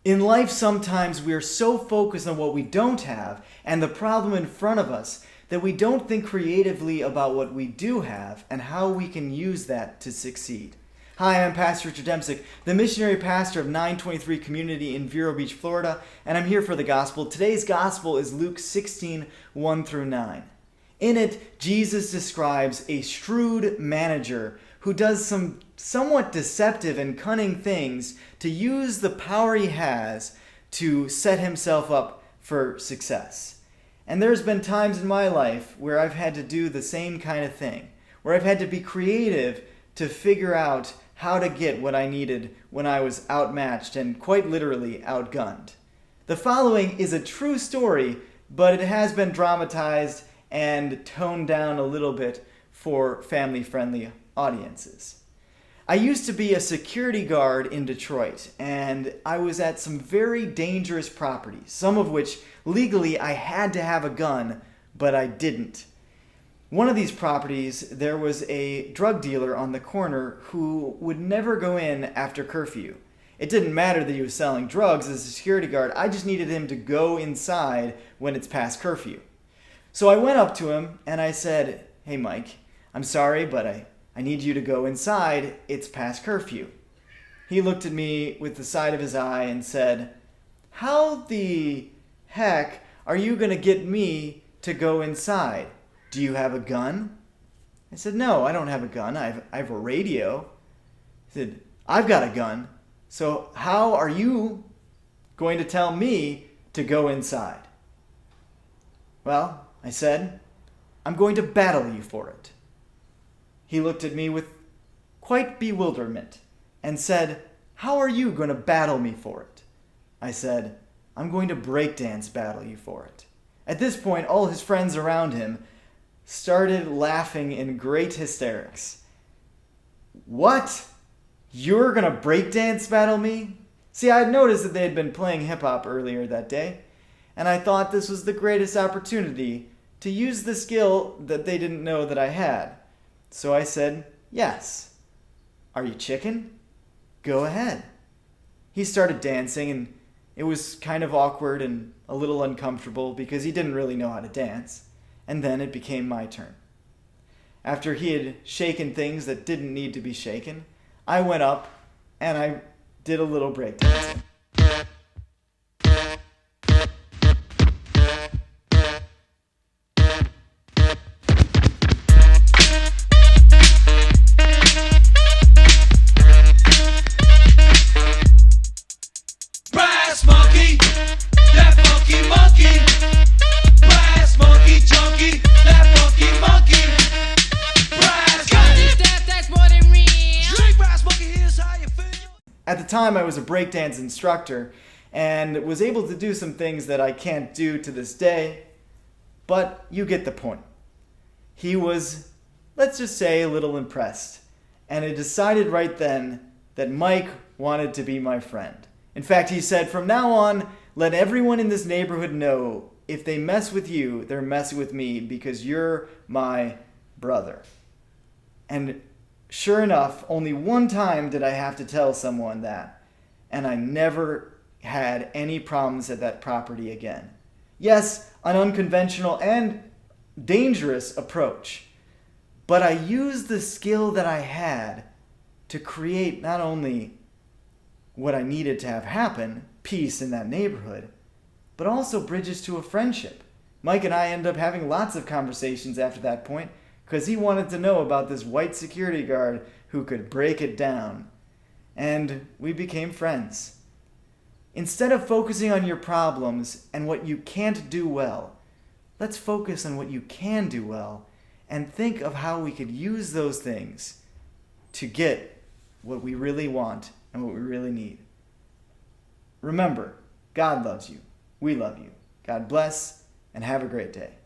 In life, sometimes we are so focused on what we don't have and the problem in front of us that we don't think creatively about what we do have and how we can use that to succeed. Hi, I'm Pastor Richard Demsick, the missionary pastor of 923 Community in Vero Beach, Florida, and I'm here for the gospel. Today's gospel is Luke 16, 1 through 9. In it, Jesus describes a shrewd manager who does some somewhat deceptive and cunning things to use the power he has to set himself up for success. And there's been times in my life where I've had to do the same kind of thing, where I've had to be creative to figure out how to get what I needed when I was outmatched and quite literally outgunned. The following is a true story, but it has been dramatized and toned down a little bit for family-friendly audiences. I used to be a security guard in Detroit, and I was at some very dangerous properties, some of which legally I had to have a gun, but I didn't. One of these properties, there was a drug dealer on the corner who would never go in after curfew. It didn't matter that he was selling drugs as a security guard, I just needed him to go inside when it's past curfew. So I went up to him and I said, "Hey Mike, I'm sorry, but I need you to go inside. It's past curfew." He looked at me with the side of his eye and said, "How the heck are you going to get me to go inside? Do you have a gun?" I said, "No, I don't have a gun. I have a radio." He said, "I've got a gun. So how are you going to tell me to go inside?" "Well," I said, "I'm going to battle you for it." He looked at me with quite bewilderment and said, "How are you going to battle me for it?" I said, "I'm going to breakdance battle you for it." At this point, all his friends around him started laughing in great hysterics. "What? You're going to breakdance battle me?" See, I had noticed that they had been playing hip-hop earlier that day, and I thought this was the greatest opportunity to use the skill that they didn't know that I had. So I said, "Yes. Are you chicken? Go ahead." He started dancing, and it was kind of awkward and a little uncomfortable because he didn't really know how to dance. And then it became my turn. After he had shaken things that didn't need to be shaken, I went up and I did a little breakdancing. Brass monkey, that funky monkey. Brass monkey, chunky, that funky monkey. Brass monkey, That's more than real. drink brass monkey, here's how you feel. At the time, I was a breakdance instructor and was able to do some things that I can't do to this day, but you get the point. He was, let's just say, a little impressed, and I decided right then that Mike wanted to be my friend. In fact, he said, "From now on, let everyone in this neighborhood know if they mess with you, they're messing with me because you're my brother." And sure enough, only one time did I have to tell someone that, and I never had any problems at that property again. Yes, an unconventional and dangerous approach, but I used the skill that I had to create not only what I needed to have happen, peace in that neighborhood, but also bridges to a friendship. Mike and I ended up having lots of conversations after that point because he wanted to know about this white security guard who could break it down. And we became friends. Instead of focusing on your problems and what you can't do well, let's focus on what you can do well and think of how we could use those things to get what we really want and what we really need. Remember, God loves you. We love you. God bless, and have a great day.